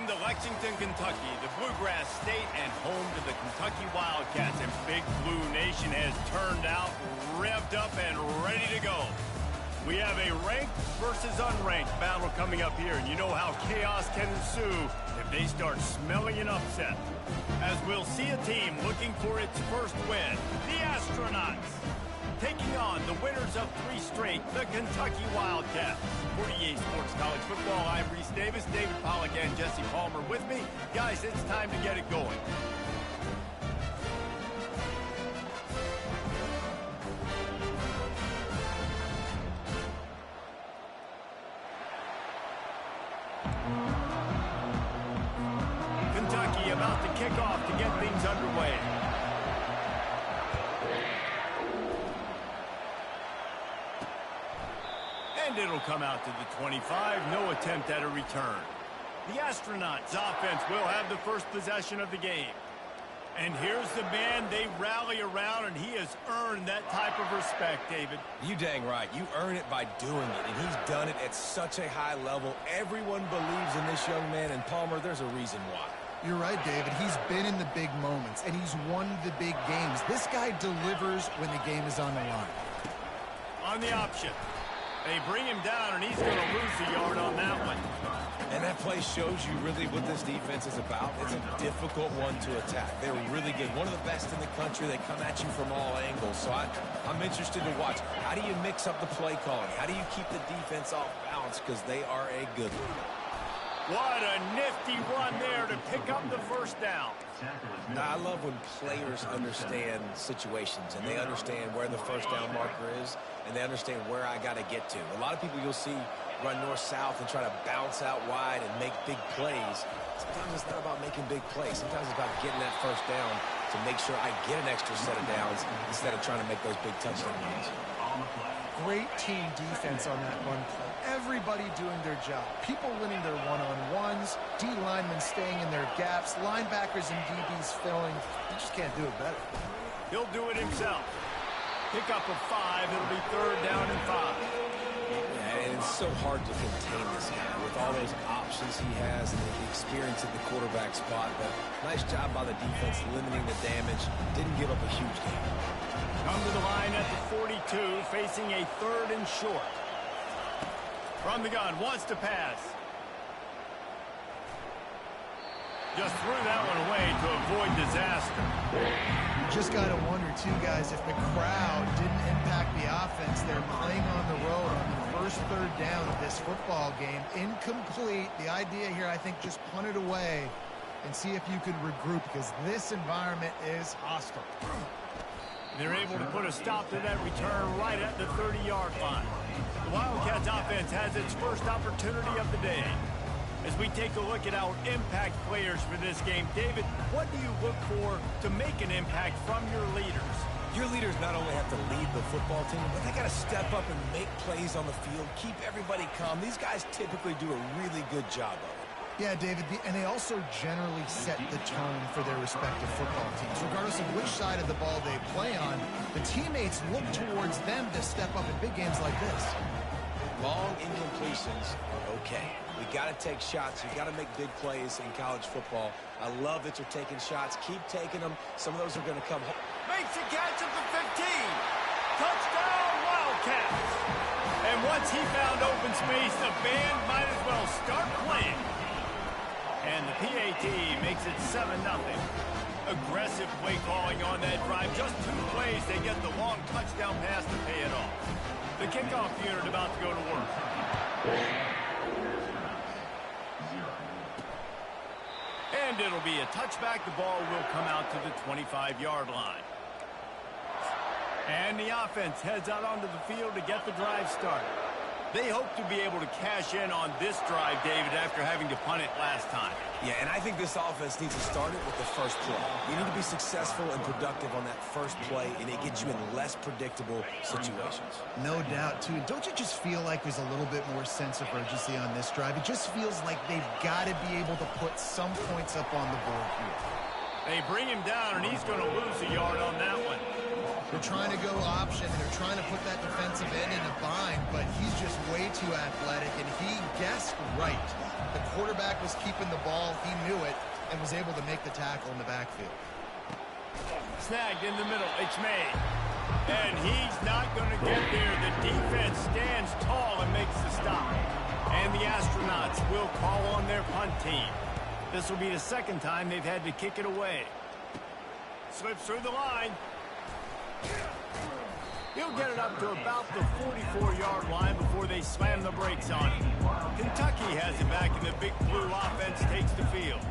to Lexington, Kentucky, the Bluegrass State and home to the Kentucky Wildcats. And Big Blue Nation has turned out, revved up, and ready to go. We have a ranked versus unranked battle coming up here, and you know how chaos can ensue if they start smelling an upset. As we'll see a team looking for its first win, the Astronauts, taking on the winners of 3 straight, the Kentucky Wildcats. 48 Sports College Football, I'm Reese Davis, David Pollack, and Jesse Palmer with me. Guys, it's time to get it going. Kentucky about to kick off to get things underway. And it'll come out to the 25. No attempt at a return. The Astronauts offense will have the first possession of the game. And here's the man they rally around, and he has earned that type of respect, David. You dang right. You earn it by doing it, and he's done it at such a high level. Everyone believes in this young man, and Palmer, there's a reason why. You're right, David. He's been in the big moments, and he's won the big games. This guy delivers when the game is on the line. On the option. They bring him down, and he's going to lose a yard on that one. And that play shows you really what this defense is about. It's a difficult one to attack. They're really good. One of the best in the country. They come at you from all angles. So I'm interested to watch. How do you mix up the play calling? How do you keep the defense off balance? Because they are a good one. What a nifty run there to pick up the first down. Now, I love when players understand situations and they understand where the first down marker is and they understand where I got to get to. A lot of people you'll see run north-south and try to bounce out wide and make big plays. Sometimes it's not about making big plays. Sometimes it's about getting that first down to make sure I get an extra set of downs instead of trying to make those big touchdown runs. Great team defense on that run play. Everybody doing their job. People winning their one-on-ones, D linemen staying in their gaps, linebackers and DBs filling. You just can't do it better. He'll do it himself. Pick up a 5. It'll be 3rd down and 5. Yeah, and it's so hard to contain this guy with all those options he has and the experience at the quarterback spot. But nice job by the defense limiting the damage. Didn't give up a huge game. Come to the line at the 42, facing a 3rd and short. From the gun, wants to pass. Just threw that one away to avoid disaster. You just got to wonder, too, guys, if the crowd didn't impact the offense. They're playing on the road on the first 3rd down of this football game. Incomplete. The idea here, I think, just punt it away and see if you could regroup because this environment is hostile. They're able to put a stop to that return right at the 30-yard line. The Wildcats offense has its first opportunity of the day. As we take a look at our impact players for this game, David, what do you look for to make an impact from your leaders? Your leaders not only have to lead the football team, but they got to step up and make plays on the field, keep everybody calm. These guys typically do a really good job of it. Yeah, David, and they also generally set the tone for their respective football teams. Regardless of which side of the ball they play on, the teammates look towards them to step up in big games like this. Long incompletions are okay. We got to take shots. You got to make big plays in college football. I love that you're taking shots. Keep taking them. Some of those are going to come home. Makes a catch at the 15. Touchdown, Wildcats. And once he found open space, the band might as well start playing. And the PAT makes it 7-0. Aggressive play calling on that drive. Just 2 plays, they get the long touchdown pass to pay it off. The kickoff unit about to go to work. And it'll be a touchback. The ball will come out to the 25-yard line. And the offense heads out onto the field to get the drive started. They hope to be able to cash in on this drive, David, after having to punt it last time. Yeah, and I think this offense needs to start it with the first play. You need to be successful and productive on that first play, and it gets you in less predictable situations. No doubt, too. Don't you just feel like there's a little bit more sense of urgency on this drive? It just feels like they've got to be able to put some points up on the board here. They bring him down, and he's going to lose a yard on that one. They're trying to go option, and they're trying to put that defensive end in a bind, but he's just way too athletic, and he guessed right. The quarterback was keeping the ball. He knew it and was able to make the tackle in the backfield. Snagged in the middle. It's made. And he's not going to get there. The defense stands tall and makes the stop. And the Astronauts will call on their punt team. This will be the second time they've had to kick it away. Slips through the line. He'll get it up to about the 44-yard line before they slam the brakes on him. Kentucky has it back, and the Big Blue offense takes the field.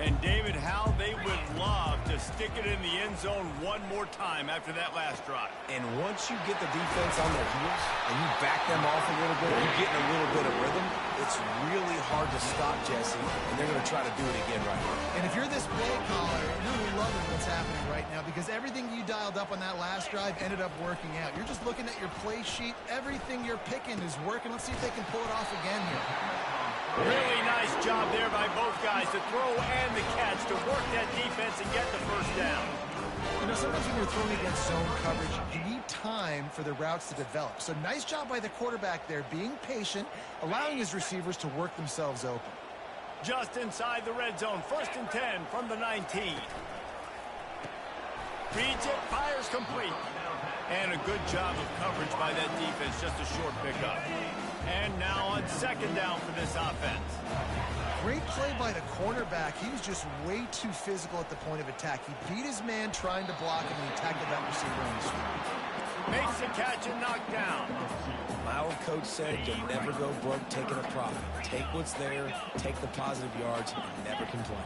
And, David, how they would love to stick it in the end zone one more time after that last drive. And once you get the defense on their heels and you back them off a little bit, you get in a little bit of rhythm, it's really hard to stop, Jesse, and they're going to try to do it again right here. And if you're this play caller, you're loving what's happening right now because everything you dialed up on that last drive ended up working out. You're just looking at your play sheet. Everything you're picking is working. Let's see if they can pull it off again here. Really nice job there by both guys, the throw and the catch, to work that defense and get the first down. You know, sometimes when you're throwing against zone coverage, you need time for the routes to develop. So nice job by the quarterback there, being patient, allowing his receivers to work themselves open. Just inside the red zone, 1st and 10 from the 19. Reads it, fires complete. And a good job of coverage by that defense, just a short pickup. And now on 2nd down for this offense. Great play by the cornerback. He was just way too physical at the point of attack. He beat his man trying to block him, and he tackled that receiver on the street. Makes the catch and knocked down. My old coach said you'll never go broke taking a profit. Take what's there, take the positive yards, and never complain.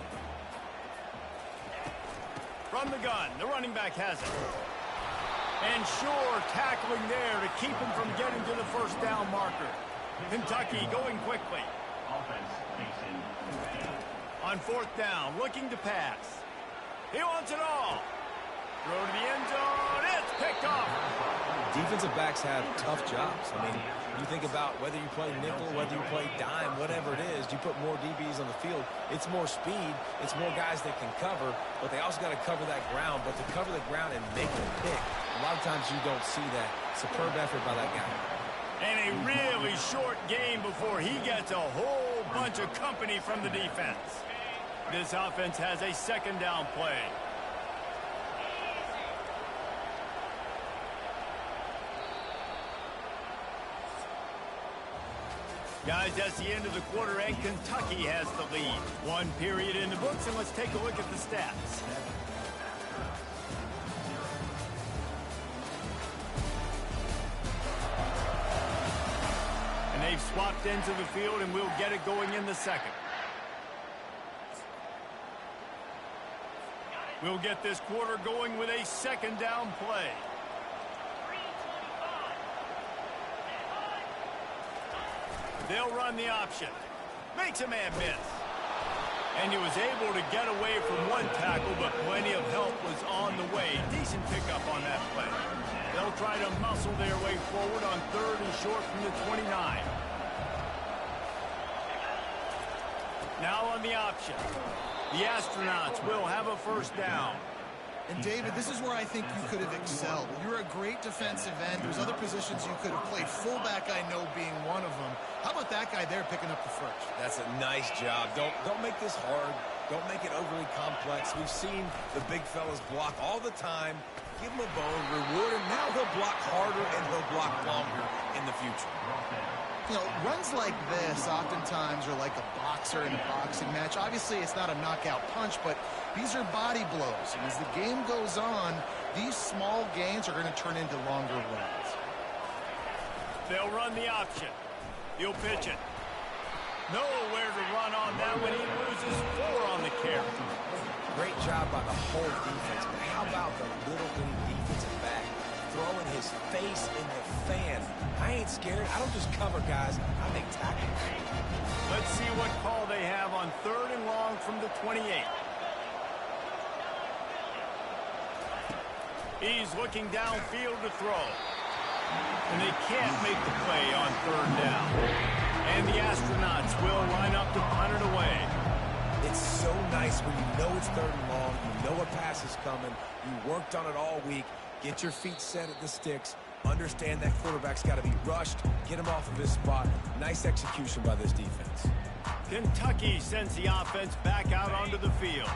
From the gun, the running back has it. And sure, tackling there to keep him from getting to the 1st down marker. Kentucky going quickly. On 4th down, looking to pass. He wants it all. Throw to the end zone. It's picked off. Defensive backs have tough jobs. I mean, you think about whether you play nickel, whether you play dime, whatever it is, you put more DBs on the field. It's more speed. It's more guys that can cover, but they also got to cover that ground. But to cover the ground and make a pick, a lot of times you don't see that. Superb effort by that guy. And a really short game before he gets a whole bunch of company from the defense. This offense has a 2nd down play. Guys, that's the end of the quarter, and Kentucky has the lead. 1 period in the books, and let's take a look at the stats. And they've swapped ends of the field, and we'll get it going in the 2nd. We'll get this quarter going with a 2nd down play. They'll run the option. Makes a man miss. And he was able to get away from one tackle, but plenty of help was on the way. Decent pickup on that play. They'll try to muscle their way forward on 3rd and short from the 29. Now on the option. The Astronauts will have a 1st down. And, David, this is where I think you could have excelled. You're a great defensive end. There's other positions you could have played. Fullback, I know, being one of them. How about that guy there picking up the 1st? That's a nice job. Don't make this hard. Don't make it overly complex. We've seen the big fellas block all the time. Give him a bone, reward him. Now he'll block harder and he'll block longer in the future. You know, runs like this oftentimes are like a boxer in a boxing match. Obviously, it's not a knockout punch, but these are body blows. And as the game goes on, these small gains are going to turn into longer runs. They'll run the option. He'll pitch it. Nowhere to run on that when he loses 4 on the carry. Great job by the whole defense, but how about the little bitty defensive back throwing his face in the fan? I ain't scared. I don't just cover guys. I make tackles. Let's see what call they have on 3rd and long from the 28. He's looking downfield to throw. And they can't make the play on 3rd down. And the Astronauts will line up to punt it away. It's so nice when you know it's 3rd and long, you know a pass is coming, you worked on it all week, Get your feet set at the sticks. Understand that quarterback's got to be rushed. Get him off of his spot. Nice execution by this defense. Kentucky sends the offense back out onto the field.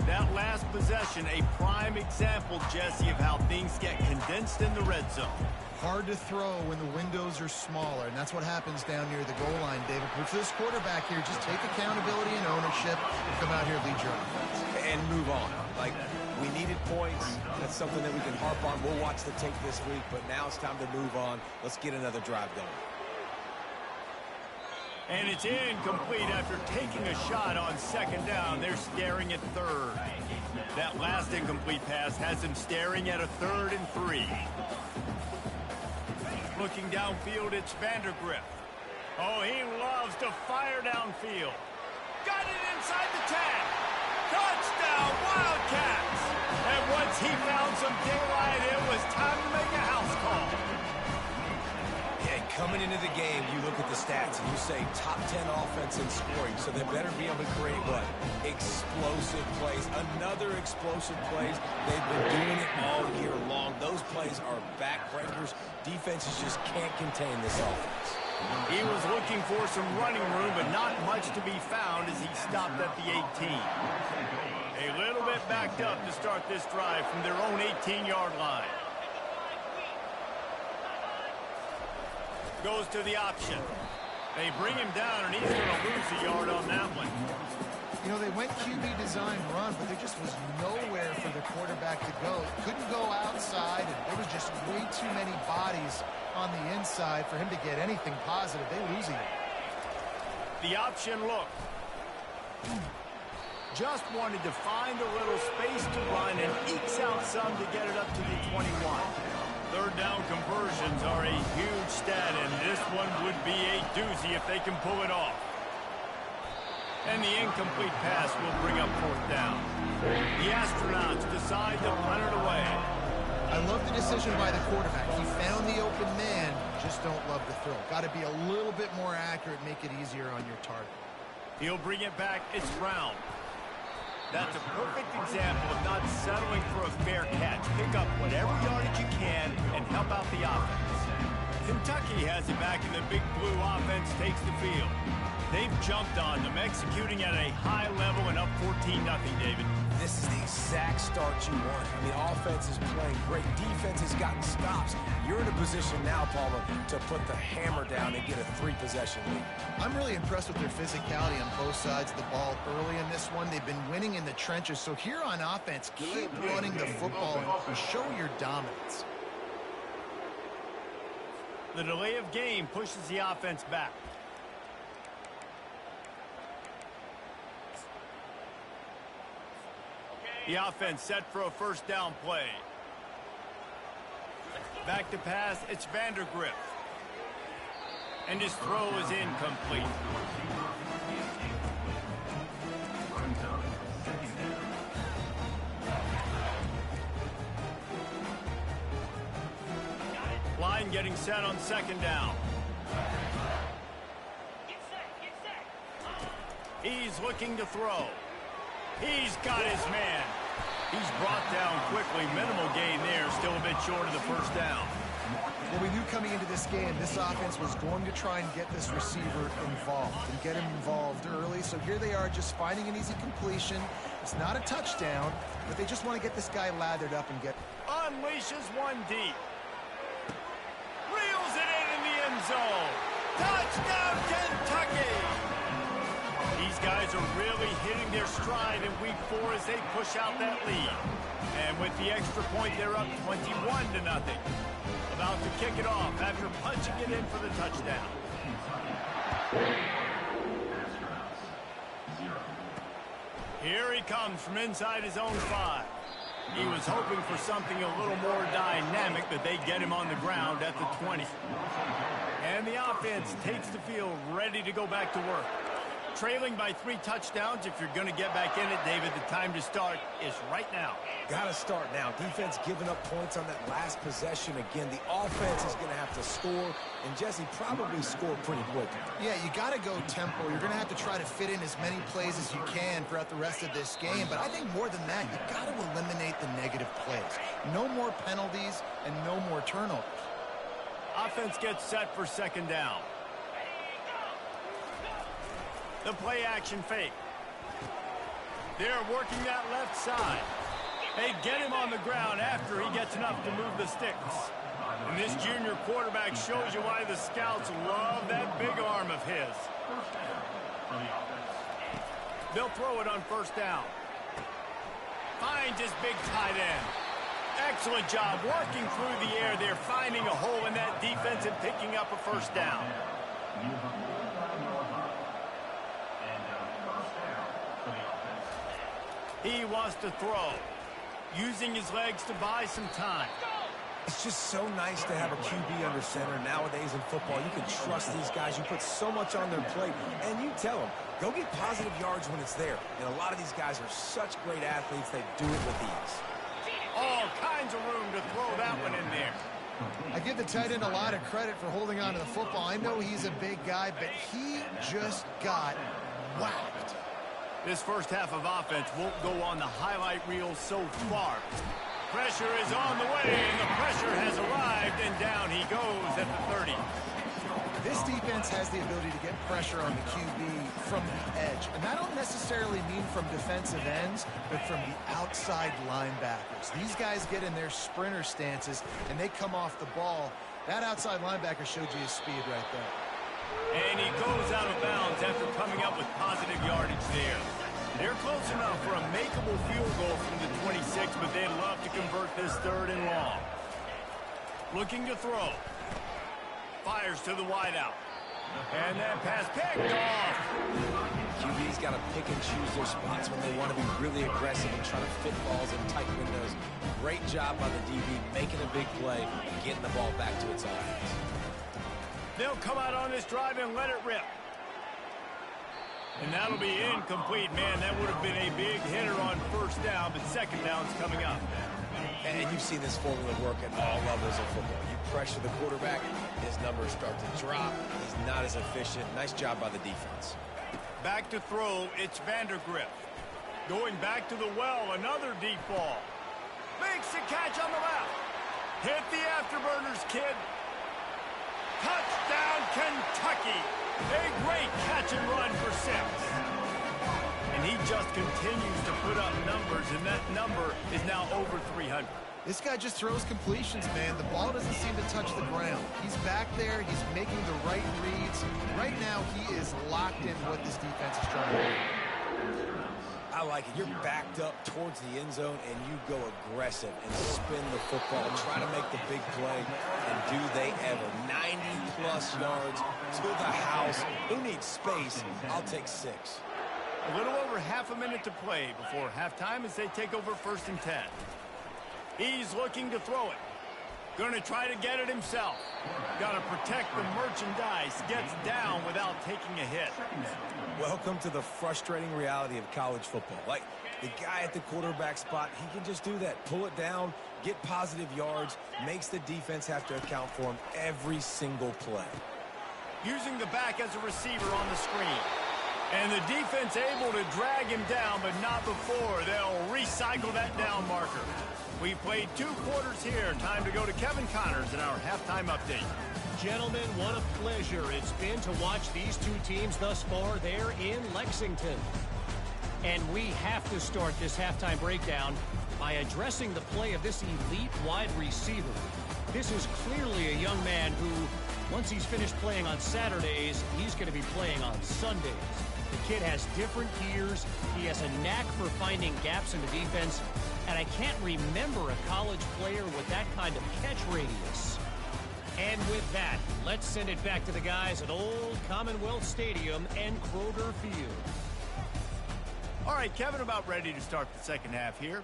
That last possession, a prime example, Jesse, of how things get condensed in the red zone. Hard to throw when the windows are smaller, and that's what happens down near the goal line, David. But for this quarterback here, just take accountability and ownership and come out here and lead your offense. And move on. Like, we needed points. That's something that we can harp on. We'll watch the tape this week, but now it's time to move on. Let's get another drive going. And it's incomplete after taking a shot on second down. They're staring at third. That last incomplete pass has them staring at a 3rd and 3. Looking downfield, it's Vandergrift. Oh, he loves to fire downfield. Got it inside the 10. Touchdown, Wildcats! And once he found some daylight, it was time to make a house call. Yeah, coming into the game, you look at the stats and you say top 10 offense in scoring, so they better be able to create what? Explosive plays. Another explosive plays. They've been doing it all year long. Those plays are backbreakers. Defenses just can't contain this offense. He was looking for some running room, but not much to be found as he stopped at the 18. A little bit backed up to start this drive from their own 18-yard line. Goes to the option. They bring him down, and he's going to lose a yard on that one. You know, they went QB design run, but there just was nowhere for the quarterback to go. Couldn't go outside, and there was just way too many bodies on the inside for him to get anything positive. They lose him. The option look. Just wanted to find a little space to run and ekes out some to get it up to the 21. Third down conversions are a huge stat, and this one would be a doozy if they can pull it off. And the incomplete pass will bring up 4th down. The Astronauts decide to punt it away. I love the decision by the quarterback. He found the open man, just don't love the throw. Got to be a little bit more accurate, make it easier on your target. He'll bring it back. It's Brown. That's a perfect example of not settling for a fair catch. Pick up whatever yardage you can and help out the offense. Kentucky has it back, and the Big Blue offense takes the field. They've jumped on them, executing at a high level and up 14-0, David. This is the exact start you want. I mean, offense is playing great. Defense has gotten stops. You're in a position now, Palmer, to put the hammer down and get a 3-possession lead. I'm really impressed with their physicality on both sides of the ball early in this one. They've been winning in the trenches. So here on offense, keep running the football and show your dominance. The delay of game pushes the offense back. The offense set for a 1st down play. Back to pass, it's Vandergrift. And his throw is incomplete. Line getting set on 2nd down. He's looking to throw. He's got his man. He's brought down quickly. Minimal gain there. Still a bit short of the 1st down. Well, we knew coming into this game, this offense was going to try and get this receiver involved and get him involved early. So here they are just finding an easy completion. It's not a touchdown, but they just want to get this guy lathered up and get... Unleashes one deep. Reels it in the end zone. Touchdown, Kentucky! These guys are really hitting their stride in week 4 as they push out that lead. And with the extra point, they're up 21-0. About to kick it off after punching it in for the touchdown. Here he comes from inside his own 5. He was hoping for something a little more dynamic, but they get him on the ground at the 20. And the offense takes the field ready to go back to work. Trailing by 3 touchdowns. If you're going to get back in it, David, the time to start is right now. Got to start now. Defense giving up points on that last possession. Again, the offense is going to have to score, and Jesse probably score pretty quick. Yeah, you got to go tempo. You're going to have to try to fit in as many plays as you can throughout the rest of this game. But I think more than that, you got to eliminate the negative plays. No more penalties and no more turnovers. Offense gets set for second down. The play action fake. They're working that left side. They get him on the ground after he gets enough to move the sticks. And this junior quarterback shows you why the scouts love that big arm of his. They'll throw it on first down. Finds his big tight end. Excellent job working through the air there, finding a hole in that defense and picking up a first down. He wants to throw, using his legs to buy some time. It's just so nice to have a QB under center. Nowadays in football, you can trust these guys. You put so much on their plate, and you tell them, go get positive yards when it's there. And a lot of these guys are such great athletes, they do it with ease. All kinds of room to throw that one in there. I give the tight end a lot of credit for holding on to the football. I know he's a big guy, but he just got whacked. This first half of offense won't go on the highlight reel so far. Pressure is on the way, and the pressure has arrived, and down he goes at the 30. This defense has the ability to get pressure on the QB from the edge. And I don't necessarily mean from defensive ends, but from the outside linebackers. These guys get in their sprinter stances, and they come off the ball. That outside linebacker showed you his speed right there. And he goes out of bounds after coming up with positive yardage there. They're close enough for a makeable field goal from the 26, but they'd love to convert this 3rd and long. Looking to throw. Fires to the wideout. And that pass picked off. QB's got to pick and choose their spots when they want to be really aggressive and try to fit balls in tight windows. Great job by the DB making a big play and getting the ball back to its offense. They'll come out on this drive and let it rip. And that'll be incomplete. Man, that would have been a big hitter on first down, but second down's coming up. And you've seen this formula work at all levels of football. You pressure the quarterback, his numbers start to drop. He's not as efficient. Nice job by the defense. Back to throw, it's Vandergrift. Going back to the well, another deep ball. Makes the catch on the left. Hit the afterburners, kid. Touchdown, Kentucky. A great catch and run for 6. And he just continues to put up numbers, and that number is now over 300. This guy just throws completions, man. The ball doesn't seem to touch the ground. He's back there. He's making the right reads. Right now, he is locked in what this defense is trying to do. I like it. You're backed up towards the end zone, and you go aggressive and spin the football, try to make the big play, and do they ever. 90-plus yards to the house. Who needs space? I'll take 6. A little over half a minute to play before halftime as they take over 1st and 10. He's looking to throw it. Going to try to get it himself. Got to protect the merchandise. Gets down without taking a hit. Welcome to the frustrating reality of college football. Like, the guy at the quarterback spot, he can just do that. Pull it down, get positive yards, makes the defense have to account for him every single play. Using the back as a receiver on the screen. And the defense able to drag him down, but not before. They'll recycle that down marker. We played 2 quarters here. Time to go to Kevin Connors in our halftime update. Gentlemen, what a pleasure it's been to watch these 2 teams thus far there in Lexington. And we have to start this halftime breakdown by addressing the play of this elite wide receiver. This is clearly a young man who, once he's finished playing on Saturdays, he's going to be playing on Sundays. The kid has different gears. He has a knack for finding gaps in the defense. And I can't remember a college player with that kind of catch radius. And with that, let's send it back to the guys at Old Commonwealth Stadium and Kroger Field. All right, Kevin, about ready to start the second half here.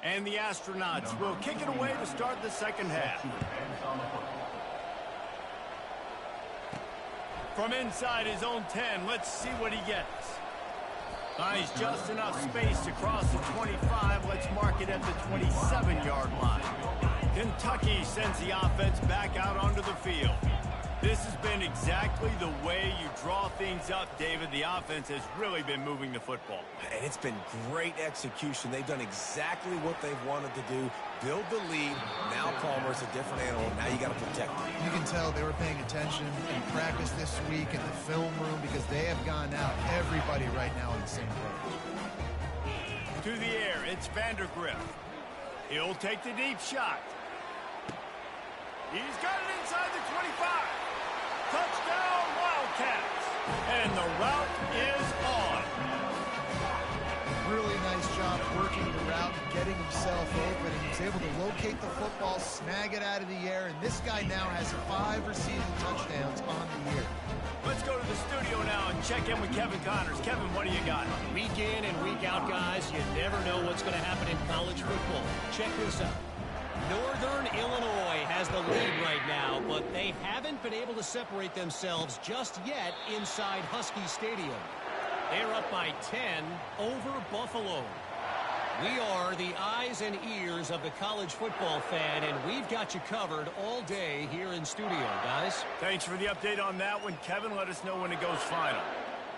And the Astronauts will kick it away to start the second half. From inside his own 10, let's see what he gets. Finds just enough space to cross the 25. Let's mark it at the 27-yard line. Kentucky sends the offense back out onto the field. This has been exactly the way you draw things up, David. The offense has really been moving the football. And it's been great execution. They've done exactly what they've wanted to do. Build the lead. Now Palmer's a different animal. Now you got to protect him. You can tell they were paying attention in practice this week in the film room because they have gone out. Everybody right now on the same page. To the air, it's Vandergrift. He'll take the deep shot. He's got it inside the 25. Touchdown, Wildcats. And the route is on. Really nice job working the route and getting himself open. And he was able to locate the football, snag it out of the air, and this guy now has 5 receiving touchdowns on the year. Let's go to the studio now and check in with Kevin Connors. Kevin, what do you got? Week in and week out, guys, you never know what's going to happen in college football. Check this out. Northern Illinois has the lead right now, but they haven't been able to separate themselves just yet inside Husky Stadium. They're up by 10 over Buffalo. We are the eyes and ears of the college football fan, and we've got you covered all day here in studio, guys. Thanks for the update on that one, Kevin. Let us know when it goes final.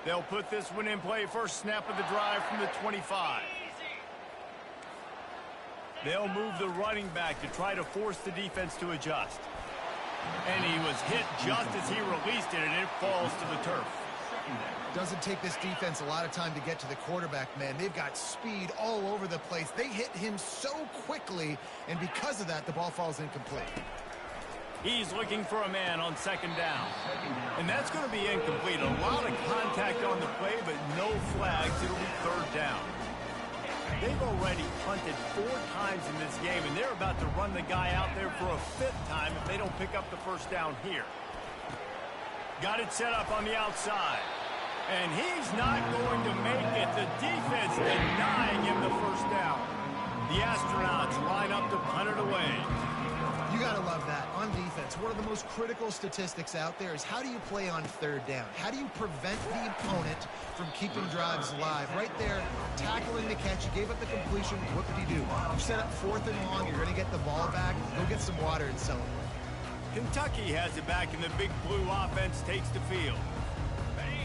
They'll put this one in play. First snap of the drive from the 25. They'll move the running back to try to force the defense to adjust. And he was hit just as he released it, and it falls to the turf. Doesn't take this defense a lot of time to get to the quarterback, man. They've got speed all over the place. They hit him so quickly, and because of that, the ball falls incomplete. He's looking for a man on second down. And that's going to be incomplete. A lot of contact on the play, but no flags. It'll be third down. They've already punted 4 times in this game, and they're about to run the guy out there for a 5th time if they don't pick up the first down here. Got it set up on the outside. And he's not going to make it. The defense denying him the first down. The Astronauts line up to punt it away. You got to love that. On defense, one of the most critical statistics out there is how do you play on third down? How do you prevent the opponent from keeping drives alive? Right there, tackling the catch. You gave up the completion. What did you do? You set up 4th and long. You're going to get the ball back. Go get some water and celebrate. Kentucky has it back, and the Big Blue offense takes the field.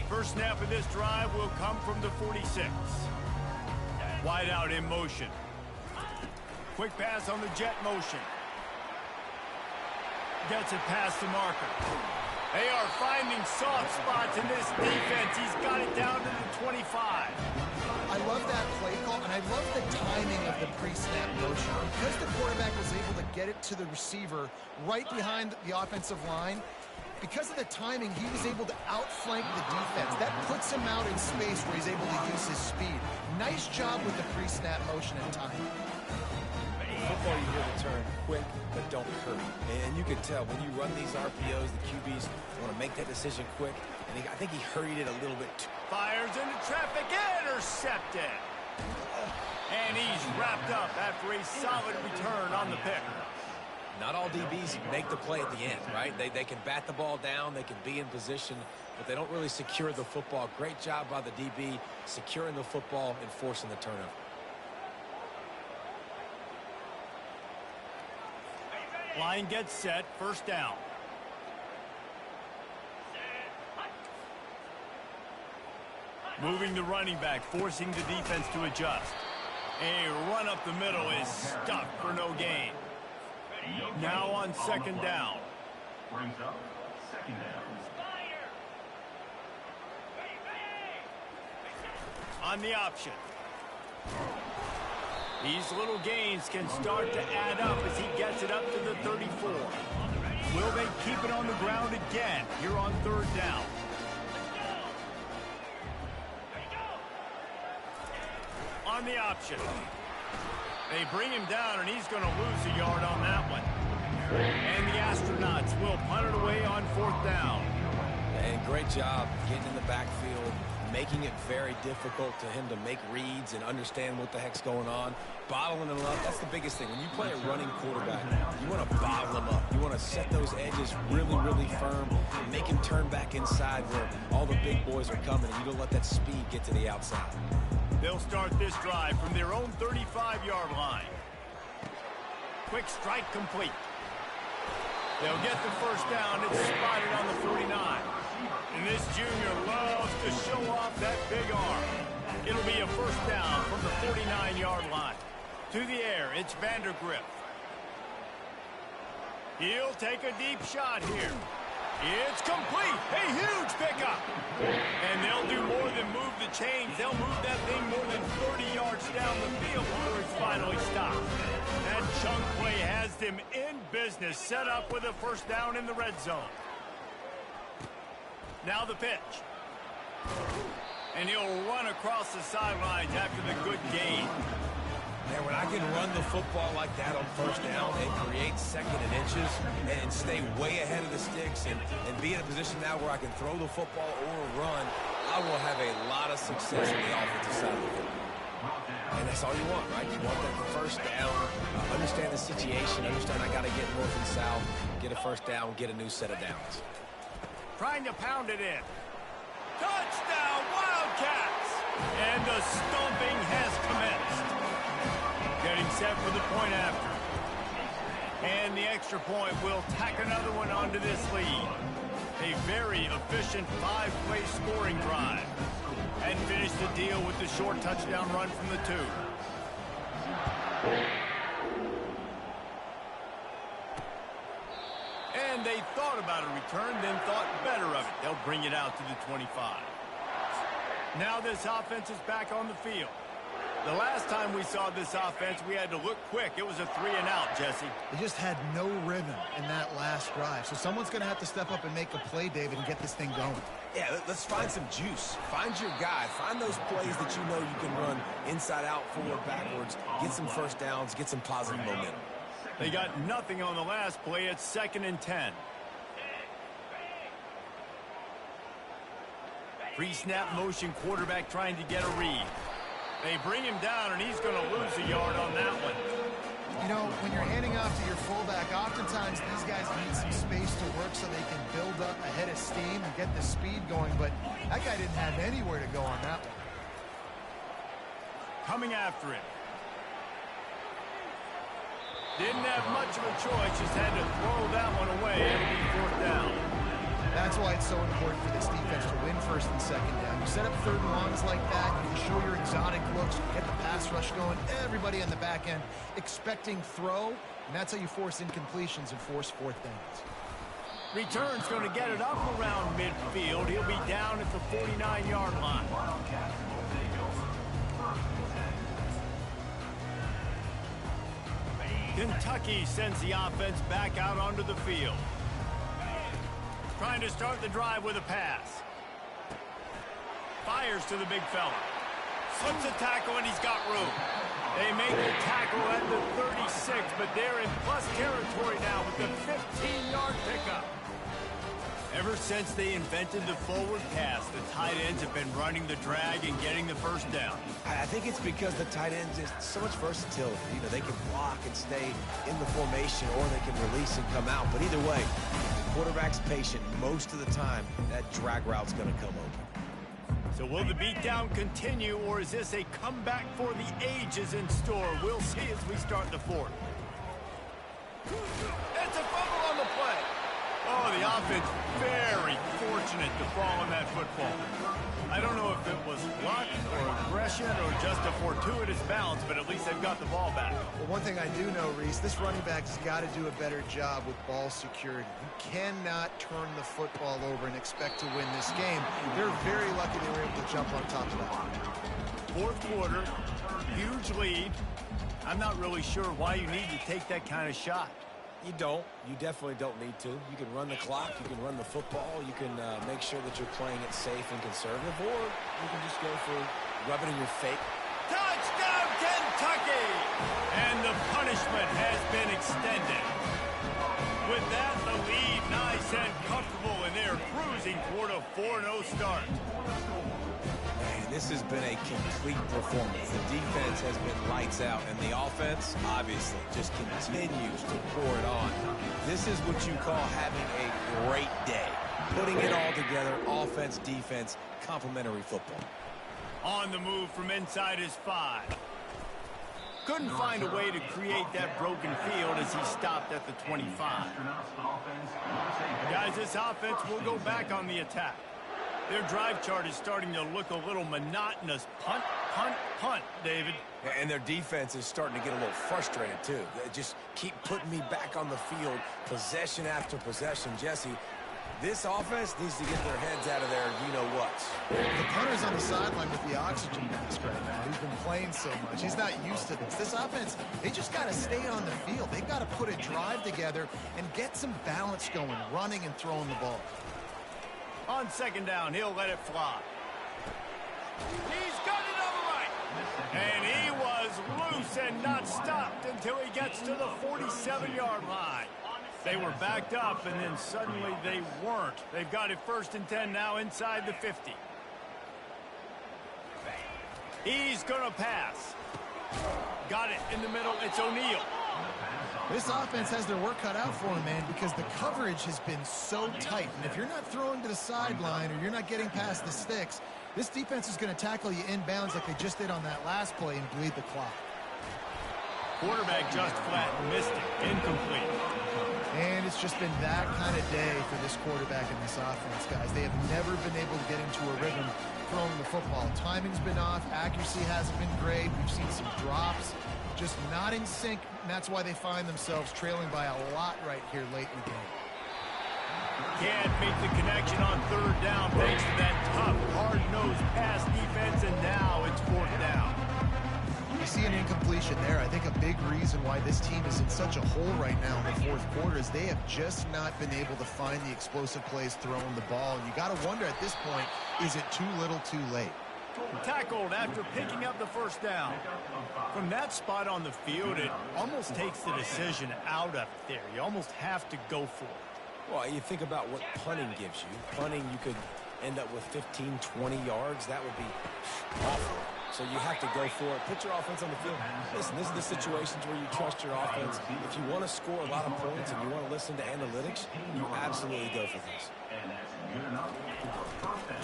First snap of this drive will come from the 46. Wide out in motion. Quick pass on the jet motion. Gets it past the marker. They are finding soft spots in this defense. He's got it down to the 25. I love that play call, and I love the timing of the pre-snap motion. Because the quarterback was able to get it to the receiver right behind the offensive line, because of the timing, he was able to outflank the defense. That puts him out in space where he's able to use his speed. Nice job with the pre-snap motion and timing. Football, you hear the term quick, but don't hurry. And you can tell when you run these RPOs, the QBs want to make that decision quick. And I think he hurried it a little bit too. Fires into traffic, intercepted. And he's wrapped up after a solid return on the pick. Not all DBs make the play at the end, right? They can bat the ball down, they can be in position, but they don't really secure the football. Great job by the DB securing the football and forcing the turnover. Line gets set, first down. Moving the running back, forcing the defense to adjust. A run up the middle is stuck for no gain. Now on second down. Brings up second down. On the option. These little gains can start to add up as he gets it up to the 34. Will they keep it on the ground again here on third down? On the option. They bring him down, and he's going to lose a yard on that one. And the Astronauts will punt it away on fourth down. And great job getting in the backfield, making it very difficult to him to make reads and understand what the heck's going on, bottling him up. That's the biggest thing. When you play a running quarterback, you want to bottle him up. You want to set those edges really, really firm and make him turn back inside where all the big boys are coming, and you don't let that speed get to the outside. They'll start this drive from their own 35-yard line. Quick strike complete. They'll get the first down. It's spotted on the 49. And this junior loves to show off that big arm. It'll be a first down from the 49-yard line. To the air, it's Vandergrift. He'll take a deep shot here. It's complete. A huge pickup. And they'll do more than move the chains. They'll move that thing more than 30 yards down the field before it's finally stopped. That chunk play has them in business, set up with a first down in the red zone. Now the pitch. And he'll run across the sidelines after the good gain. And when I can run the football like that on first down and create second and inches and stay way ahead of the sticks and be in a position now where I can throw the football or run, I will have a lot of success on the offensive side of the football. And that's all you want, right? You want that first down, understand the situation, understand I got to get north and south, get a first down, get a new set of downs. Trying to pound it in. Touchdown, Wildcats! And the stomping has commenced. Getting set for the point after. And the extra point will tack another one onto this lead. A very efficient 5-play scoring drive. And finish the deal with the short touchdown run from the 2. And they thought about a return, then thought better of it. They'll bring it out to the 25. Now this offense is back on the field. The last time we saw this offense, we had to look quick. It was a 3-and-out, Jesse. They just had no rhythm in that last drive. So someone's going to have to step up and make a play, David, and get this thing going. Yeah, let's find some juice. Find your guy. Find those plays that you know you can run inside out, forward, backwards. Get some first downs. Get some positive momentum. They got nothing on the last play. It's 2nd and 10. Pre-snap motion quarterback trying to get a read. They bring him down, and he's going to lose a yard on that one. You know, when you're handing off to your fullback, oftentimes these guys need some space to work so they can build up a head of steam and get the speed going, but that guy didn't have anywhere to go on that one. Coming after him. Didn't have much of a choice, just had to throw that one away. It'll be 4th down. That's why it's so important for this defense to win 1st and 2nd down. You set up 3rd and longs like that, you can show your exotic looks, you get the pass rush going, everybody on the back end expecting throw, and that's how you force incompletions and force 4th downs. Return's going to get it up around midfield. He'll be down at the 49-yard line. Kentucky sends the offense back out onto the field. Trying to start the drive with a pass. Fires to the big fella. Slips a tackle, and he's got room. They make the tackle at the 36, but they're in plus territory now with the 15-yard pickup. Ever since they invented the forward pass, the tight ends have been running the drag and getting the first down. I think it's because the tight ends is so much versatility. You know, they can block and stay in the formation, or they can release and come out. But either way, quarterback's patient. Most of the time, that drag route's going to come open. So will the beatdown continue, or is this a comeback for the ages in store? We'll see as we start the 4th. It's a fumble on the play. Oh, the offense very fortunate to fall on that football. I don't know if it was luck or aggression or just a fortuitous bounce, but at least they've got the ball back. Well, one thing I do know, Reese, this running back has got to do a better job with ball security. You cannot turn the football over and expect to win this game. They're very lucky they were able to jump on top of that. 4th quarter, huge lead. I'm not really sure why you need to take that kind of shot. You don't. You definitely don't need to. You can run the clock. You can run the football. You can make sure that you're playing it safe and conservative, or you can just go for rubbing in your fake. Touchdown, Kentucky! And the punishment has been extended. With that, the lead nice and comfortable, and they're cruising toward a 4-0 start. this has been a complete performance. The defense has been lights out, and the offense, obviously, just continues to pour it on. This is what you call having a great day. Putting it all together, offense, defense, complementary football. On the move from inside his 5. Couldn't find a way to create that broken field as he stopped at the 25. Guys, this offense will go back on the attack. Their drive chart is starting to look a little monotonous. Punt, punt, punt, David. And their defense is starting to get a little frustrated, too. They just keep putting me back on the field, possession after possession. Jesse, this offense needs to get their heads out of there, you-know-what. The punter's on the sideline with the oxygen mask right now. He's been playing so much. He's not used to this. This offense, they just got to stay on the field. They've got to put a drive together and get some balance going, running and throwing the ball. On second down, he'll let it fly. He's got it on the right. And he was loose and not stopped until he gets to the 47-yard line. They were backed up, and then suddenly they weren't. They've got it 1st and 10 now inside the 50. He's going to pass. Got it in the middle. It's O'Neal. This offense has their work cut out for them, man, because the coverage has been so tight. And if you're not throwing to the sideline or you're not getting past the sticks, this defense is going to tackle you inbounds like they just did on that last play and bleed the clock. Quarterback just flat missed it. Incomplete. And it's just been that kind of day for this quarterback and this offense, guys. They have never been able to get into a rhythm throwing the football. Timing's been off. Accuracy hasn't been great. We've seen some drops. Just not in sync, and that's why they find themselves trailing by a lot right here late in the game. Can't make the connection on 3rd down thanks to that tough, hard-nosed pass defense, and now it's 4th down. You see an incompletion there. I think a big reason why this team is in such a hole right now in the 4th quarter is they have just not been able to find the explosive plays throwing the ball. And you got to wonder at this point, is it too little too late? Tackled after picking up the 1st down. From that spot on the field, it almost takes the decision out of it there. You almost have to go for it. Well, you think about what punting gives you. Punting, you could end up with 15, 20 yards. That would be awful. So you have to go for it. Put your offense on the field. Listen, this is the situations where you trust your offense. If you want to score a lot of points and you want to listen to analytics, you absolutely go for this.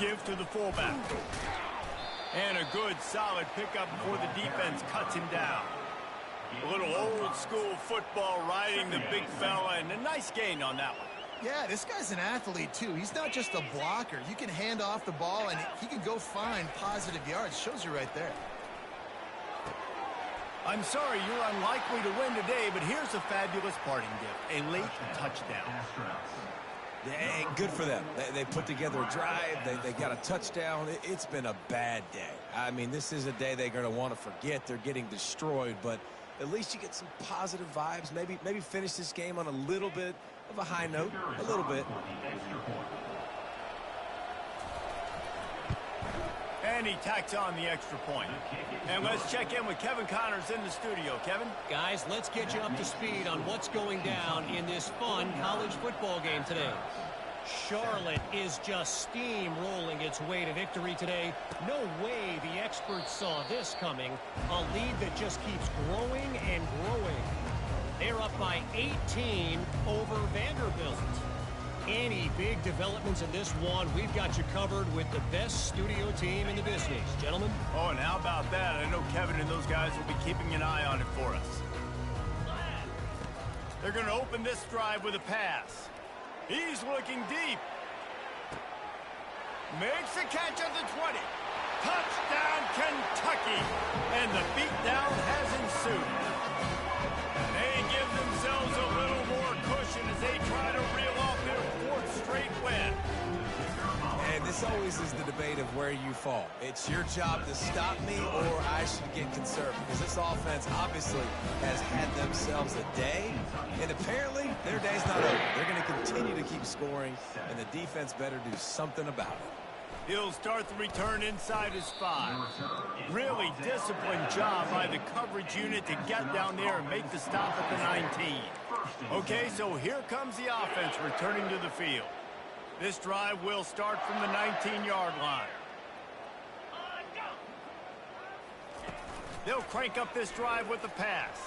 Give to the fullback. And a good, solid pickup before the defense cuts him down. A little old-school football riding the big fella, and a nice gain on that one. Yeah, this guy's an athlete, too. He's not just a blocker. You can hand off the ball, and he can go find positive yards. Shows you right there. I'm sorry you're unlikely to win today, but here's a fabulous parting gift. A late touchdown. Yeah, good for them. They put together a drive. They got a touchdown. It's been a bad day. I mean, this is a day they're going to want to forget. They're getting destroyed, but at least you get some positive vibes. Maybe finish this game on a little bit of a high note. A little bit. And he tacks on the extra point. And let's check in with Kevin Connors in the studio. Kevin? Guys, let's get you up to speed on what's going down in this fun college football game today. Charlotte is just steamrolling its way to victory today. No way the experts saw this coming. A lead that just keeps growing and growing. They're up by 18 over Vanderbilt. Any big developments in this one, we've got you covered with the best studio team in the business. Gentlemen? Oh, and how about that? I know Kevin and those guys will be keeping an eye on it for us. They're going to open this drive with a pass. He's looking deep. Makes a catch at the 20. Touchdown, Kentucky. And the beatdown has ensued. They give themselves a little more cushion as they try to reel off their 4th straight win. And this always is the debate of where you fall. It's your job to stop me or I should get conservative. Because this offense obviously has had themselves a day. And apparently their day's not over. They're going to continue to keep scoring. And the defense better do something about it. He'll start the return inside his 5. Really disciplined job by the coverage unit to get down there and make the stop at the 19. Okay, so here comes the offense returning to the field. This drive will start from the 19-yard line. They'll crank up this drive with the pass.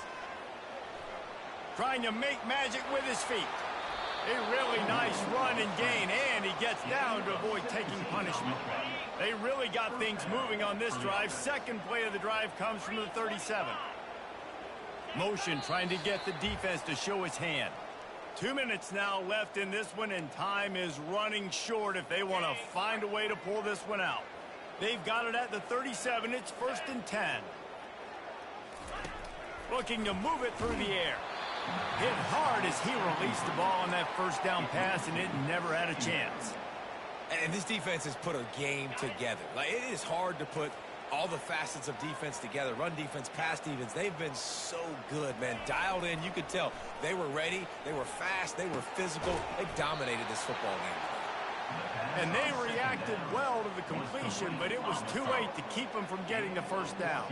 Trying to make magic with his feet. A really nice run and gain, and he gets down to avoid taking punishment. They really got things moving on this drive. Second play of the drive comes from the 37. Motion trying to get the defense to show his hand. 2 minutes now left in this one, and time is running short if they want to find a way to pull this one out. They've got it at the 37. It's 1st and 10. Looking to move it through the air. Hit hard as he released the ball on that first down pass, and it never had a chance. And this defense has put a game together. Like, it is hard to put all the facets of defense together. Run defense, pass defense. They've been so good, man. Dialed in. You could tell they were ready. They were fast. They were physical. They dominated this football game. And they reacted well to the completion, but it was too late to keep them from getting the first down.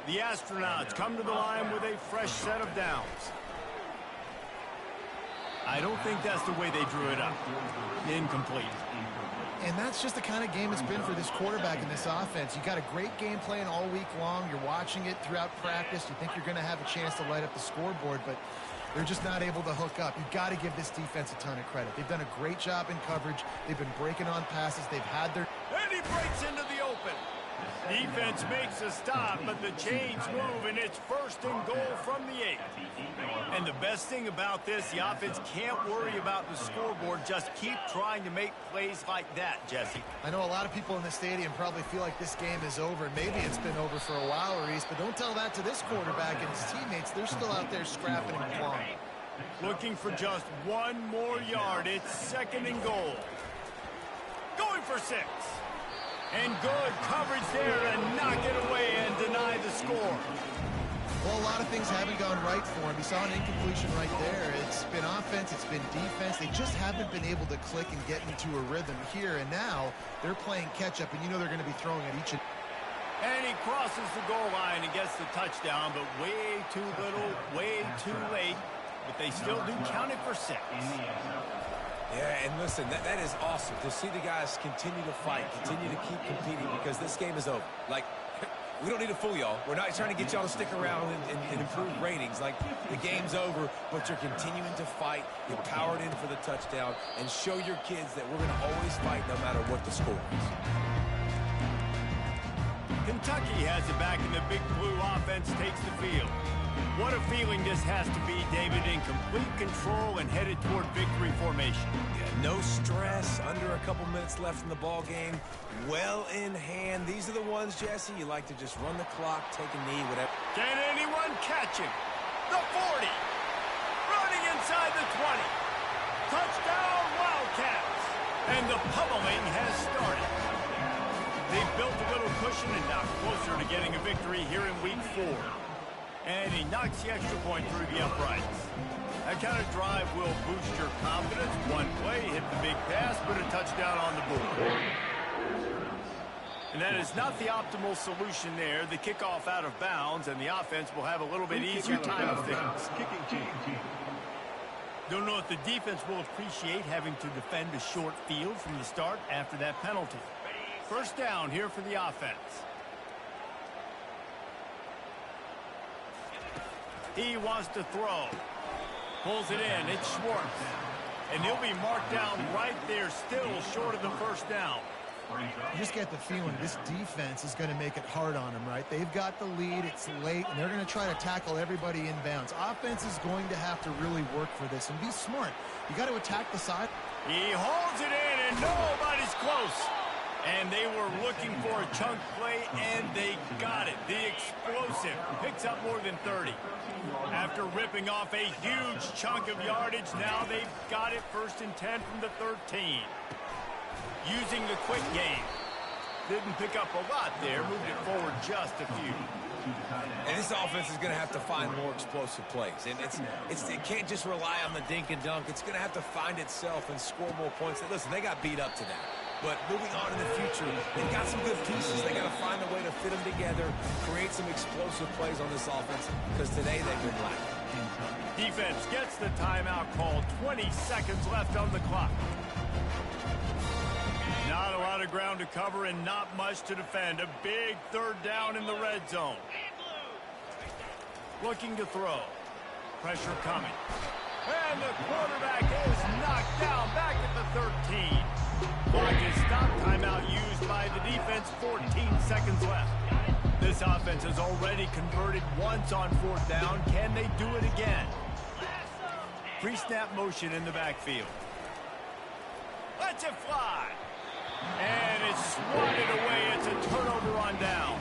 The Astronauts come to the line with a fresh set of downs. I don't think that's the way they drew it up. Incomplete. And that's just the kind of game it's been for this quarterback in this offense. You got a great game plan all week long. You're watching it throughout practice. You think you're going to have a chance to light up the scoreboard, but they're just not able to hook up. You've got to give this defense a ton of credit. They've done a great job in coverage. They've been breaking on passes. They've had their... And he breaks into the open. Defense makes a stop, but the chains move, and it's 1st and goal from the 8. And the best thing about this, the offense can't worry about the scoreboard. Just keep trying to make plays like that, Jesse. I know a lot of people in the stadium probably feel like this game is over. Maybe it's been over for a while, Reese, but don't tell that to this quarterback and his teammates. They're still out there scrapping and clawing. Looking for just one more yard. It's 2nd and goal. Going for 6. And good coverage there and knock it away and deny the score. Well, a lot of things haven't gone right for him. You saw an incompletion right there. It's been offense, it's been defense. They just haven't been able to click and get into a rhythm here. And now they're playing catch-up, and you know they're going to be throwing at each. And he crosses the goal line and gets the touchdown, but way too little, way too late. But they still do count it for 6. Yeah, and listen, that is awesome to see the guys continue to fight, continue to keep competing, because this game is over. Like, we don't need to fool y'all. We're not trying to get y'all to stick around and improve ratings. Like, the game's over, but you're continuing to fight. You're powered in for the touchdown, and show your kids that we're going to always fight no matter what the score is. Kentucky has it back, and the Big Blue offense takes the field. What a feeling this has to be, David, in complete control and headed toward victory formation. Yeah, no stress, under a couple minutes left in the ball game, well in hand. These are the ones, Jesse, you like to just run the clock, take a knee, whatever. Can anyone catch him? The 40. Running inside the 20. Touchdown, Wildcats. And the pummeling has started. They've built a little cushion and now closer to getting a victory here in Week 4. And he knocks the extra point through the uprights. That kind of drive will boost your confidence. One play, hit the big pass, put a touchdown on the board. And that is not the optimal solution there. The kickoff out of bounds, and the offense will have a little bit easier time of things. Don't know if the defense will appreciate having to defend a short field from the start after that penalty. 1st down here for the offense. He wants to throw. Pulls it in. It's Schwartz. And he'll be marked down right there, still short of the 1st down. You just get the feeling this defense is going to make it hard on them, right? They've got the lead. It's late, and they're going to try to tackle everybody inbounds. Offense is going to have to really work for this and be smart. You got to attack the side. He holds it in, and nobody's close. And they were looking for a chunk play, and they got it. The explosive picks up more than 30. After ripping off a huge chunk of yardage, now they've got it 1st and 10 from the 13. Using the quick game. Didn't pick up a lot there, moved it forward just a few. And this offense is going to have to find more explosive plays. And it can't just rely on the dink and dunk. It's going to have to find itself and score more points. Listen, they got beat up today. But moving on in the future, they've got some good pieces. They got to find a way to fit them together, create some explosive plays on this offense, because today they've been lacking. Defense gets the timeout called. 20 seconds left on the clock. Not a lot of ground to cover and not much to defend. A big 3rd down in the red zone. Looking to throw. Pressure coming. And the quarterback is knocked down back at the 13. Clock is stopped. Timeout used by the defense. 14 seconds left. This offense has already converted once on 4th down. Can they do it again? Pre-snap motion in the backfield. Let's it fly. And it's swatted away. It's a turnover on downs.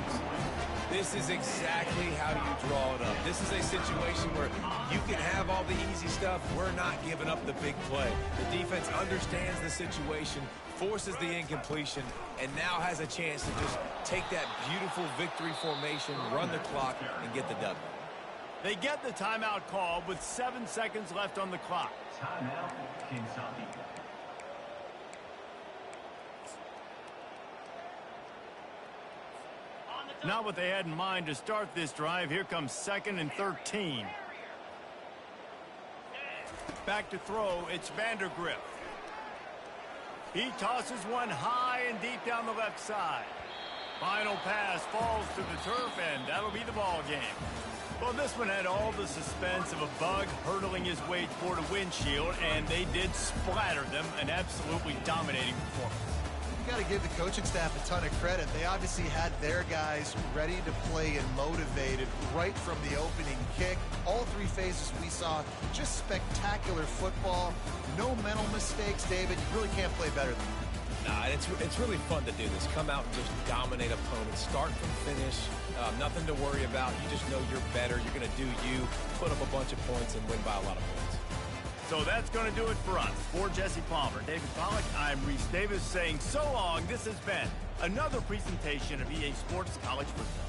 This is exactly how you draw it up. This is a situation where you can have all the easy stuff. We're not giving up the big play. The defense understands the situation, forces the incompletion, and now has a chance to just take that beautiful victory formation, run the clock, and get the W. They get the timeout call with 7 seconds left on the clock. Timeout, Kentucky. Not what they had in mind to start this drive. Here comes 2nd and 13. Back to throw. It's Vandergriff. He tosses one high and deep down the left side. Final pass falls to the turf, and that'll be the ball game. Well, this one had all the suspense of a bug hurtling his way toward a windshield, and they did splatter them. An absolutely dominating performance. You got to give the coaching staff a ton of credit. They obviously had their guys ready to play and motivated right from the opening kick. All 3 phases we saw, just spectacular football. No mental mistakes, David. You really can't play better than that. Nah, it's really fun to do this. Come out and just dominate opponents. Start from finish. Nothing to worry about. You just know you're better. You're going to do you, put up a bunch of points, and win by a lot of points. So that's going to do it for us. For Jesse Palmer, David Pollack, I'm Reese Davis saying so long. This has been another presentation of EA Sports College Football.